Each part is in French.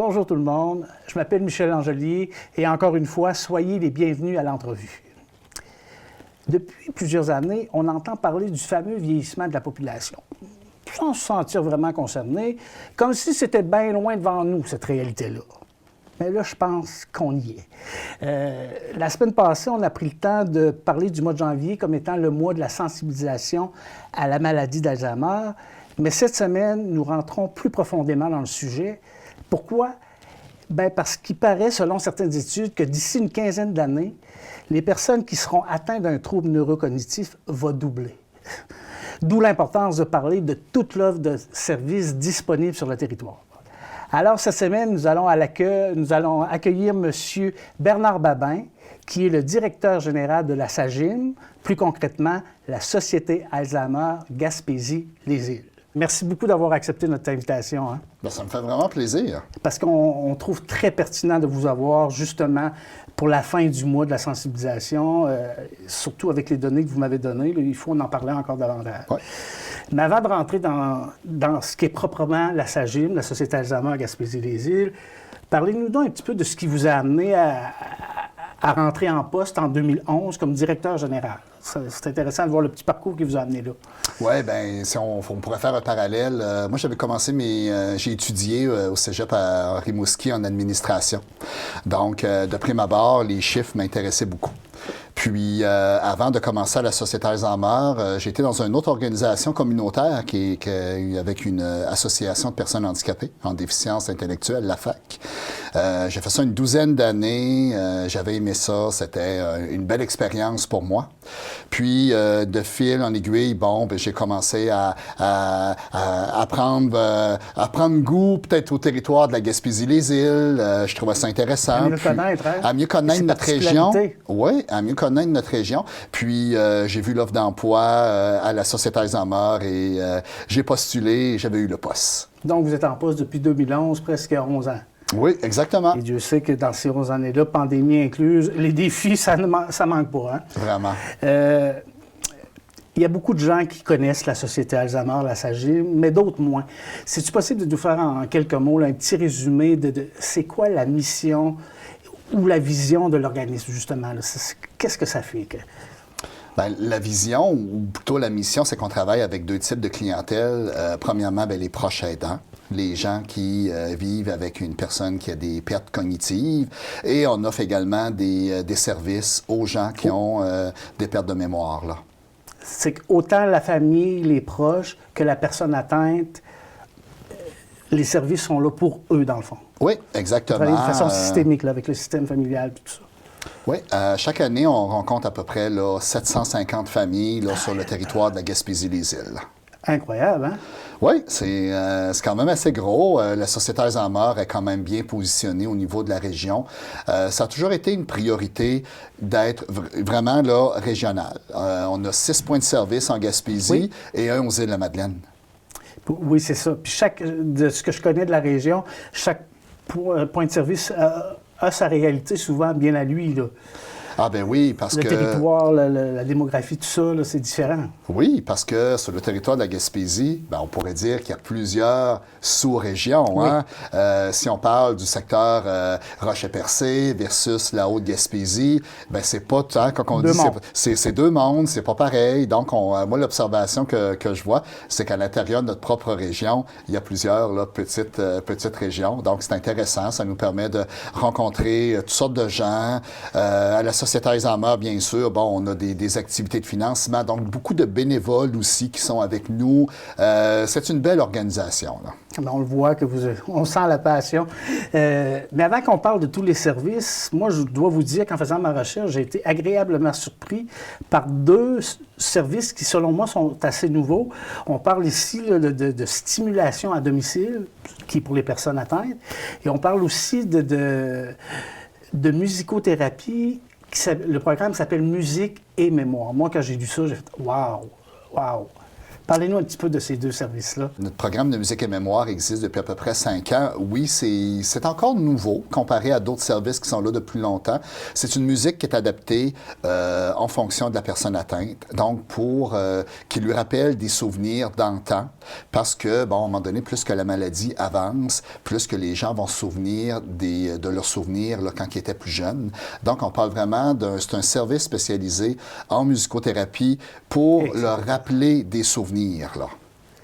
Bonjour tout le monde, je m'appelle Michel Angelier et encore une fois, soyez les bienvenus à l'entrevue. Depuis plusieurs années, on entend parler du fameux vieillissement de la population, sans se sentir vraiment concerné, comme si c'était bien loin devant nous, cette réalité-là. Mais là, je pense qu'on y est. La semaine passée, on a pris le temps de parler du mois de janvier comme étant le mois de la sensibilisation à la maladie d'Alzheimer, mais cette semaine, nous rentrons plus profondément dans le sujet. Pourquoi? Bien, parce qu'il paraît, selon certaines études, que d'ici une quinzaine d'années, les personnes qui seront atteintes d'un trouble neurocognitif vont doubler. D'où l'importance de parler de toute l'offre de services disponibles sur le territoire. Alors, cette semaine, nous allons accueillir M. Bernard Babin, qui est le directeur général de la SAGIM, plus concrètement, la Société Alzheimer Gaspésie-Les-Îles. Merci beaucoup d'avoir accepté notre invitation. Hein? Bien, ça me fait vraiment plaisir. Parce qu'on trouve très pertinent de vous avoir, justement, pour la fin du mois de la sensibilisation, surtout avec les données que vous m'avez données, là, il faut en parler encore davantage. Ouais. Mais avant de rentrer dans ce qui est proprement la SAGIM, la Société Alzheimer Gaspésie-Les-Îles, parlez-nous donc un petit peu de ce qui vous a amené à rentrer en poste en 2011 comme directeur général. C'est intéressant de voir le petit parcours qui vous a amené là. Oui, bien, si on pourrait faire un parallèle. Moi, j'avais commencé j'ai étudié au cégep à Rimouski en administration. Donc, de prime abord, les chiffres m'intéressaient beaucoup. Puis, avant de commencer à la Société Alzheimer, j'étais dans une autre organisation communautaire avec une association de personnes handicapées en déficience intellectuelle, la FAC. J'ai fait ça une douzaine d'années. J'avais aimé ça. C'était une belle expérience pour moi. Puis, de fil en aiguille, j'ai commencé à prendre goût peut-être au territoire de la Gaspésie-Les-Îles. Je trouvais ça intéressant. À mieux connaître, hein? À mieux connaître notre région. Oui, à mieux connaître notre région. Puis, j'ai vu l'offre d'emploi à la Société Alzheimer et j'ai postulé et j'avais eu le poste. Donc, vous êtes en poste depuis 2011, presque 11 ans. Oui, exactement. Et Dieu sait que dans ces 11 années-là, pandémie incluse, les défis, ça manque pas. Hein? Vraiment. Il y a beaucoup de gens qui connaissent la Société Alzheimer, la SAGIM, mais d'autres moins. C'est-tu possible de nous faire en quelques mots là, un petit résumé de c'est quoi la mission ou la vision de l'organisme, justement? Là? Qu'est-ce que ça fait? Bien, la vision, ou plutôt la mission, c'est qu'on travaille avec deux types de clientèle. Premièrement, bien, les proches aidants. Les gens qui vivent avec une personne qui a des pertes cognitives. Et on offre également des services aux gens qui ont des pertes de mémoire. Là. C'est qu'autant la famille, les proches, que la personne atteinte, les services sont là pour eux, dans le fond. Oui, exactement. De façon systémique, là, avec le système familial et tout ça. Oui, chaque année, on rencontre à peu près là, 750 familles là, sur le territoire de la Gaspésie-Les-Îles. Incroyable, hein? Oui, c'est quand même assez gros. La Société Alzheimer est quand même bien positionnée au niveau de la région. Ça a toujours été une priorité d'être vraiment là, régional. On a 6 points de service en Gaspésie et 1 aux Îles-de-la-Madeleine. Oui, c'est ça. Puis de ce que je connais de la région, chaque point de service a sa réalité souvent bien à lui, là. Ah ben oui, parce que... Le territoire, la démographie, tout ça, là, c'est différent. Oui, parce que sur le territoire de la Gaspésie, ben, on pourrait dire qu'il y a plusieurs sous-régions. Oui. Hein? Si on parle du secteur Rocher-Percé versus la Haute-Gaspésie, ben c'est pas... Hein, quand on dit c'est deux mondes, c'est pas pareil. Donc, moi, l'observation que je vois, c'est qu'à l'intérieur de notre propre région, il y a plusieurs là, petites régions. Donc, c'est intéressant. Ça nous permet de rencontrer toutes sortes de gens. À la Société Alzheimer, bien sûr, on a des activités de financement, donc beaucoup de bénévoles aussi qui sont avec nous. C'est une belle organisation, là. On le voit, on sent la passion. Mais avant qu'on parle de tous les services, moi, je dois vous dire qu'en faisant ma recherche, j'ai été agréablement surpris par 2 services qui, selon moi, sont assez nouveaux. On parle ici là, de stimulation à domicile, qui est pour les personnes atteintes, et on parle aussi de musicothérapie. Le programme s'appelle Musique et mémoire. Moi, quand j'ai lu ça, j'ai fait « wow, wow ». Parlez-nous un petit peu de ces deux services-là. Notre programme de musique et mémoire existe depuis à peu près 5 ans. Oui, c'est encore nouveau comparé à d'autres services qui sont là depuis longtemps. C'est une musique qui est adaptée en fonction de la personne atteinte. Donc, pour qui lui rappelle des souvenirs d'antan. Parce que, bon, à un moment donné, plus que la maladie avance, plus que les gens vont se souvenir de leurs souvenirs là, quand ils étaient plus jeunes. Donc, on parle vraiment c'est un service spécialisé en musicothérapie pour leur rappeler des souvenirs. Là,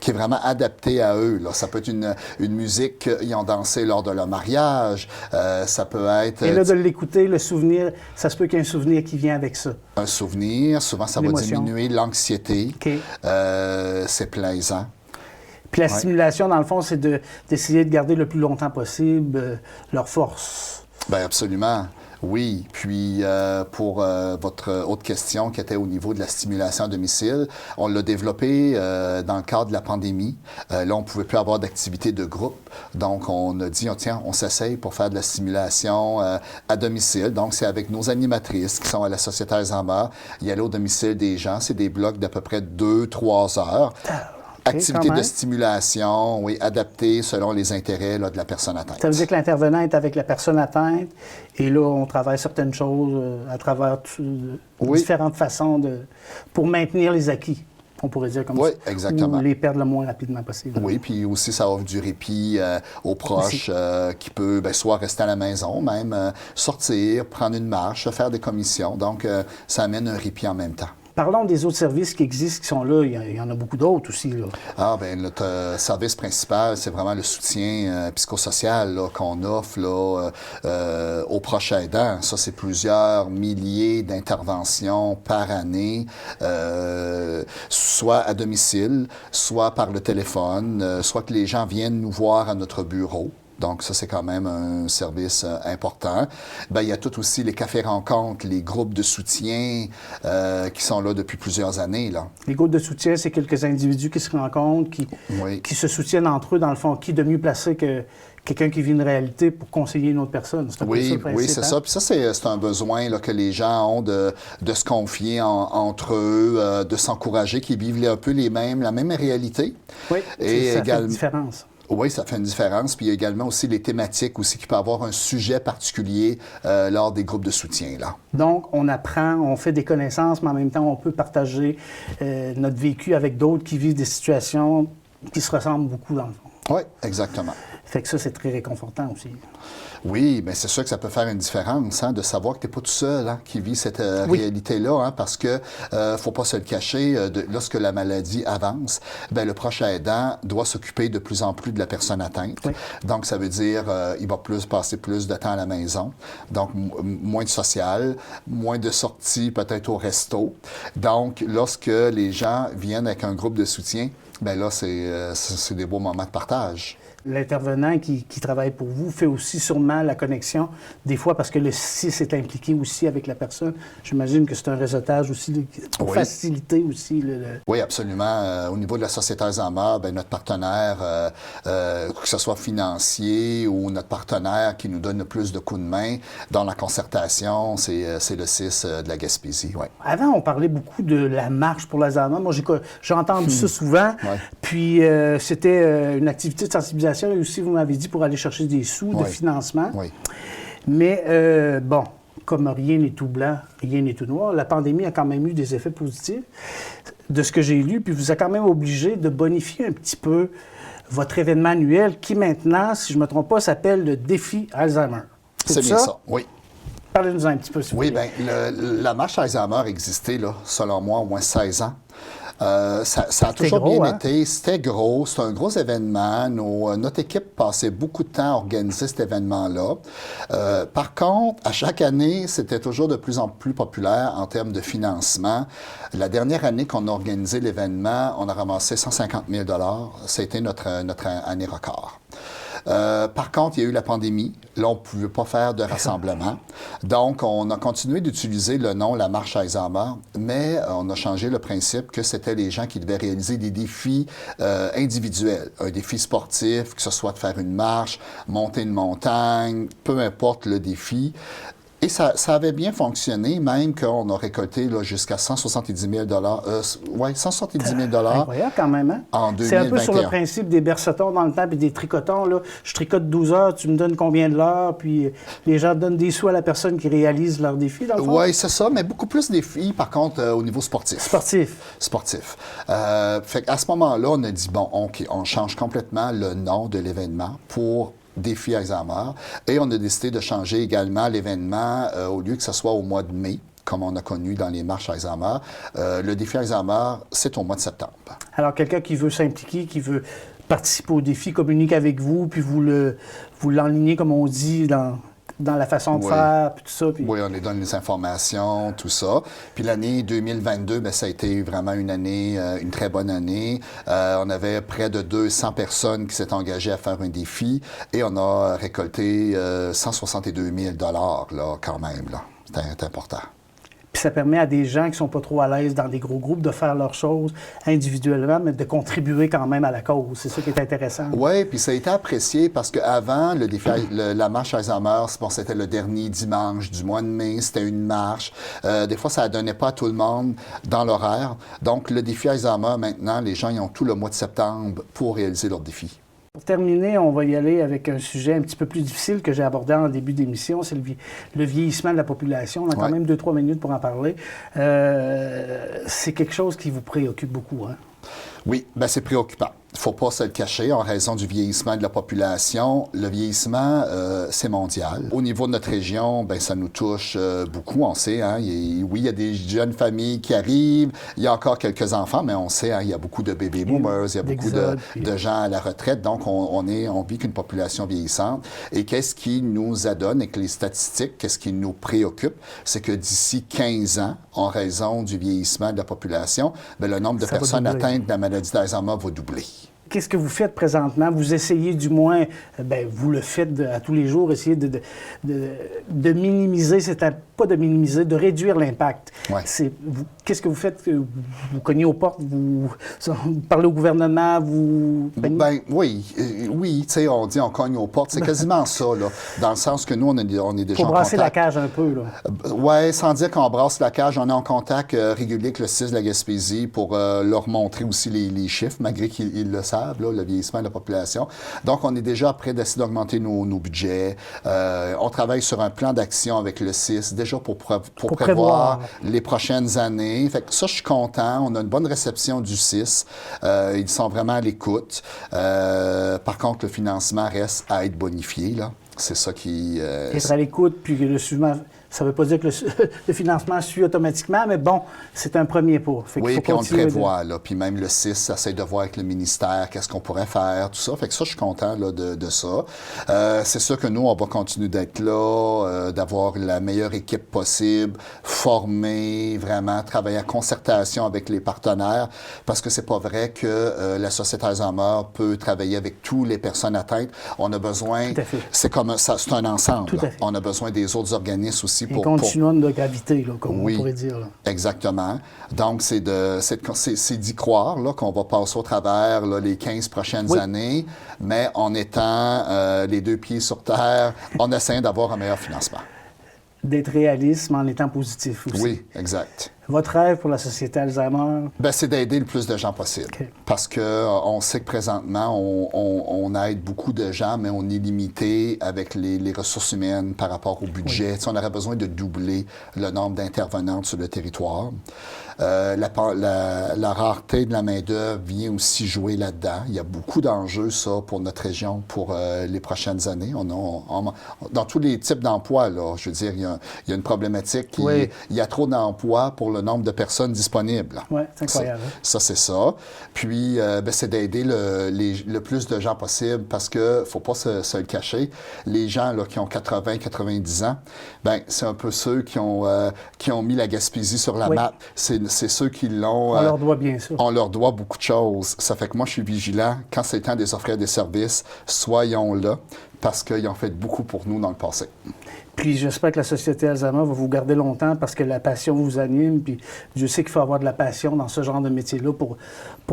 qui est vraiment adapté à eux. Là. Ça peut être une musique qu'ils ont dansé lors de leur mariage. Ça peut être... Et là, de l'écouter, le souvenir, ça se peut qu'il y ait un souvenir qui vient avec ça. Un souvenir, souvent, ça va diminuer l'anxiété. Okay. C'est plaisant. Puis la stimulation, dans le fond, c'est d'essayer de garder le plus longtemps possible leur force. Bien, absolument. Oui, puis pour votre autre question qui était au niveau de la stimulation à domicile, on l'a développé dans le cadre de la pandémie. Là, on ne pouvait plus avoir d'activité de groupe. Donc, on a dit, tiens, on s'essaye pour faire de la stimulation à domicile. Donc, c'est avec nos animatrices qui sont à la Société Alzheimer. Y aller au domicile des gens, c'est des blocs d'à peu près 2-3 heures. Activité de stimulation, oui, adaptée selon les intérêts là, de la personne atteinte. Ça veut dire que l'intervenant est avec la personne atteinte et là, on travaille certaines choses à travers différentes façons pour maintenir les acquis, on pourrait dire comme ça. Oui, exactement. Ou les perdre le moins rapidement possible. Oui, puis aussi, ça offre du répit aux proches qui peut soit rester à la maison, même sortir, prendre une marche, faire des commissions. Donc, ça amène un répit en même temps. Parlons des autres services qui existent, qui sont là. Il y en a beaucoup d'autres aussi. Là. Ah, bien, notre service principal, c'est vraiment le soutien psychosocial là, qu'on offre là, aux proches aidants. Ça, c'est plusieurs milliers d'interventions par année, soit à domicile, soit par le téléphone, soit que les gens viennent nous voir à notre bureau. Donc, ça, c'est quand même un service important. Bien, il y a tout aussi les cafés-rencontres, les groupes de soutien qui sont là depuis plusieurs années. Là. Les groupes de soutien, c'est quelques individus qui se rencontrent, qui se soutiennent entre eux, dans le fond. Qui est de mieux placé que quelqu'un qui vit une réalité pour conseiller une autre personne? C'est un peu ça le principe, oui, c'est ça. Puis ça, c'est un besoin là, que les gens ont de se confier entre eux, de s'encourager, qu'ils vivent un peu la même réalité. Oui, et ça fait une différence. Oui, ça fait une différence. Puis il y a également aussi les thématiques aussi qui peuvent avoir un sujet particulier lors des groupes de soutien. Là. Donc, on apprend, on fait des connaissances, mais en même temps, on peut partager notre vécu avec d'autres qui vivent des situations qui se ressemblent beaucoup dans le fond. Oui, exactement. Fait que ça, c'est très réconfortant aussi. Oui, bien c'est sûr que ça peut faire une différence, de savoir que tu n'es pas tout seul qui vit cette réalité-là, parce que faut pas se le cacher, lorsque la maladie avance, bien, le proche aidant doit s'occuper de plus en plus de la personne atteinte. Oui. Donc, ça veut dire il va passer plus de temps à la maison, donc moins de social, moins de sorties peut-être au resto. Donc, lorsque les gens viennent avec un groupe de soutien, bien là, c'est des beaux moments de partage. L'intervenant qui travaille pour vous fait aussi sûrement la connexion, des fois parce que le CIS est impliqué aussi avec la personne. J'imagine que c'est un réseautage aussi pour faciliter aussi. Oui, absolument. Au niveau de la Société Alzheimer, bien, notre partenaire, que ce soit financier ou notre partenaire qui nous donne le plus de coups de main dans la concertation, c'est le CIS de la Gaspésie. Ouais. Avant, on parlait beaucoup de la marche pour l'Alzheimer. Moi, j'ai entendu ça souvent. Ouais. Puis, c'était une activité de sensibilisation. Et aussi, vous m'avez dit, pour aller chercher des sous de financement. Oui. Mais, bon, comme rien n'est tout blanc, rien n'est tout noir, la pandémie a quand même eu des effets positifs de ce que j'ai lu, puis vous a quand même obligé de bonifier un petit peu votre événement annuel qui, maintenant, si je ne me trompe pas, s'appelle le Défi Alzheimer. C'est bien ça, oui. Parlez-nous un petit peu, s'il vous plaît. Oui, bien, la marche Alzheimer existait, là, selon moi, au moins 16 ans. Ça a toujours bien été. C'était gros. C'est un gros événement. Notre équipe passait beaucoup de temps à organiser cet événement-là. Par contre, à chaque année, c'était toujours de plus en plus populaire en termes de financement. La dernière année qu'on a organisé l'événement, on a ramassé 150 000 $. C'était notre année record. Par contre, il y a eu la pandémie. Là, on ne pouvait pas faire de rassemblement. Donc, on a continué d'utiliser le nom La Marche Alzheimer, mais on a changé le principe que c'était les gens qui devaient réaliser des défis individuels. Un défi sportif, que ce soit de faire une marche, monter une montagne, peu importe le défi. Et ça avait bien fonctionné, même qu'on a récolté là, jusqu'à 170 000 170 000 Incroyable quand même, hein? en C'est un peu sur le 2021. principe des bercetons dans le temps et des tricotons. Là. Je tricote 12 heures, tu me donnes combien de l'heure, puis les gens donnent des sous à la personne qui réalise leur défi, dans le fond? Oui, c'est ça, mais beaucoup plus des filles, par contre, au niveau sportif. Sportif. Fait qu'à ce moment-là, on a dit, bon, OK, on change complètement le nom de l'événement pour Défi Alzheimer. Et on a décidé de changer également l'événement, au lieu que ce soit au mois de mai, comme on a connu dans les marches Alzheimer. Le Défi Alzheimer, c'est au mois de septembre. Alors, quelqu'un qui veut s'impliquer, qui veut participer au défi, communique avec vous, puis vous l'enlignez, comme on dit, dans la façon de faire, puis tout ça. Puis... Oui, on les donne les informations, tout ça. Puis l'année 2022, bien, ça a été vraiment une année, une très bonne année. On avait près de 200 personnes qui s'étaient engagées à faire un défi et on a récolté 162 000 là, quand même. Là. C'est important. Puis ça permet à des gens qui ne sont pas trop à l'aise dans des gros groupes de faire leurs choses individuellement, mais de contribuer quand même à la cause. C'est ça qui est intéressant. Oui, puis ça a été apprécié parce qu'avant, la marche Alzheimer, bon, c'était le dernier dimanche du mois de mai, c'était une marche. Des fois, ça ne donnait pas à tout le monde dans l'horaire. Donc, le défi Alzheimer, maintenant, les gens ils ont tout le mois de septembre pour réaliser leur défi. Pour terminer, on va y aller avec un sujet un petit peu plus difficile que j'ai abordé en début d'émission, c'est le vieillissement de la population. On a quand même 2-3 minutes pour en parler. C'est quelque chose qui vous préoccupe beaucoup, hein? Oui, bien, c'est préoccupant. Il ne faut pas se le cacher en raison du vieillissement de la population. Le vieillissement, c'est mondial. Au niveau de notre région, bien, ça nous touche beaucoup, on sait. Hein, oui, il y a des jeunes familles qui arrivent, il y a encore quelques enfants, mais on sait, hein, il y a beaucoup de baby boomers, il y a beaucoup de gens à la retraite. Donc, on vit qu'une population vieillissante. Et qu'est-ce qui nous adonne avec les statistiques, qu'est-ce qui nous préoccupe, c'est que d'ici 15 ans, en raison du vieillissement de la population, bien, le nombre de personnes atteintes de la maladie d'Alzheimer va doubler. Qu'est-ce que vous faites présentement? Vous essayez du moins, bien, vous le faites à tous les jours, essayez de minimiser, pas de minimiser, de réduire l'impact. Ouais. Qu'est-ce que vous faites? Vous cognez aux portes, vous parlez au gouvernement, vous... Ben oui, tu sais, on dit on cogne aux portes, c'est quasiment ça, là, dans le sens que nous, on est déjà en contact. Faut brasser la cage un peu, là. Oui, sans dire qu'on brasse la cage, on est en contact régulier avec le CIS de la Gaspésie pour leur montrer aussi les chiffres, malgré qu'ils le savent, là, le vieillissement de la population. Donc, on est déjà prêt d'essayer d'augmenter nos budgets. On travaille sur un plan d'action avec le CIS, déjà pour prévoir les prochaines années. Fait que ça, je suis content. On a une bonne réception du CIS. Ils sont vraiment à l'écoute. Par contre, le financement reste à être bonifié, là. C'est ça qui... Être à l'écoute, puis le suivant... Ça ne veut pas dire que le financement suit automatiquement, mais bon, c'est un premier pas. Oui, puis on le prévoit, là. Puis même le CIS essaie de voir avec le ministère qu'est-ce qu'on pourrait faire, tout ça. Fait que ça, je suis content là, de ça. C'est sûr que nous, on va continuer d'être là, d'avoir la meilleure équipe possible, former, vraiment, travailler en concertation avec les partenaires, parce que c'est pas vrai que la Société Alzheimer peut travailler avec toutes les personnes atteintes. On a besoin... C'est comme ça, c'est un ensemble. On a besoin des autres organismes aussi. Un continuum de gravité, là, comme on pourrait dire. Là. Exactement. Donc, c'est d'y croire là, qu'on va passer au travers là, les 15 prochaines années, mais en étant les deux pieds sur terre, en essayant d'avoir un meilleur financement. D'être réaliste, mais en étant positif aussi. Oui, exact. Votre rêve pour la Société Alzheimer? Bien, c'est d'aider le plus de gens possible. Okay. Parce qu'on sait que présentement, on aide beaucoup de gens, mais on est limité avec les ressources humaines par rapport au budget. Oui. On aurait besoin de doubler le nombre d'intervenantes sur le territoire. La rareté de la main-d'œuvre vient aussi jouer là-dedans. Il y a beaucoup d'enjeux, ça, pour notre région pour les prochaines années. Dans tous les types d'emplois, là, je veux dire, il y a une problématique. Il y a trop d'emplois pour le nombre de personnes disponibles. Oui, c'est incroyable. Ça, c'est ça. Puis, c'est d'aider le plus de gens possible parce qu'il ne faut pas se le cacher. Les gens là, qui ont 80, 90 ans, bien, c'est un peu ceux qui ont mis la Gaspésie sur la map. C'est ceux qui l'ont... On leur doit bien ça. On leur doit beaucoup de choses. Ça fait que moi, je suis vigilant. Quand c'est le temps de les offrir des services, soyons là. parce qu'ils ont fait beaucoup pour nous dans le passé. Puis j'espère que la Société Alzheimer va vous garder longtemps parce que la passion vous anime. Puis je sais qu'il faut avoir de la passion dans ce genre de métier-là pour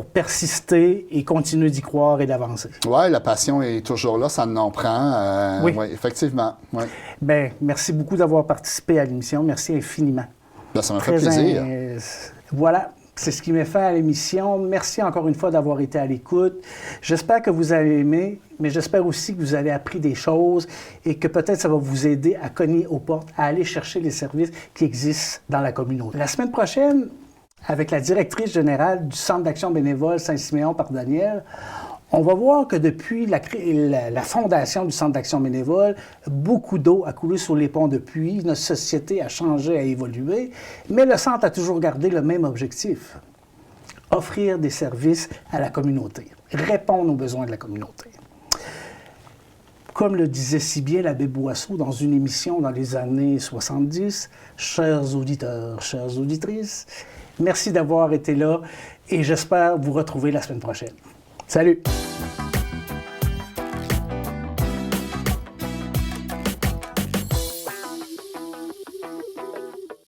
persister et continuer d'y croire et d'avancer. Oui, la passion est toujours là, ça en prend. Oui. Ouais, effectivement. Ouais. Bien, merci beaucoup d'avoir participé à l'émission. Merci infiniment. Bien, ça m'a fait plaisir. Voilà. C'est ce qui m'est fait à l'émission. Merci encore une fois d'avoir été à l'écoute. J'espère que vous avez aimé, mais j'espère aussi que vous avez appris des choses et que peut-être ça va vous aider à cogner aux portes, à aller chercher les services qui existent dans la communauté. La semaine prochaine, avec la directrice générale du Centre d'action bénévole Saint-Siméon par Daniel, on va voir que depuis la fondation du Centre d'action bénévole, beaucoup d'eau a coulé sur les ponts depuis, notre société a changé, a évolué, mais le Centre a toujours gardé le même objectif, offrir des services à la communauté, répondre aux besoins de la communauté. Comme le disait si bien l'abbé Boisseau dans une émission dans les années 70, « Chers auditeurs, chères auditrices, merci d'avoir été là et j'espère vous retrouver la semaine prochaine. » Salut!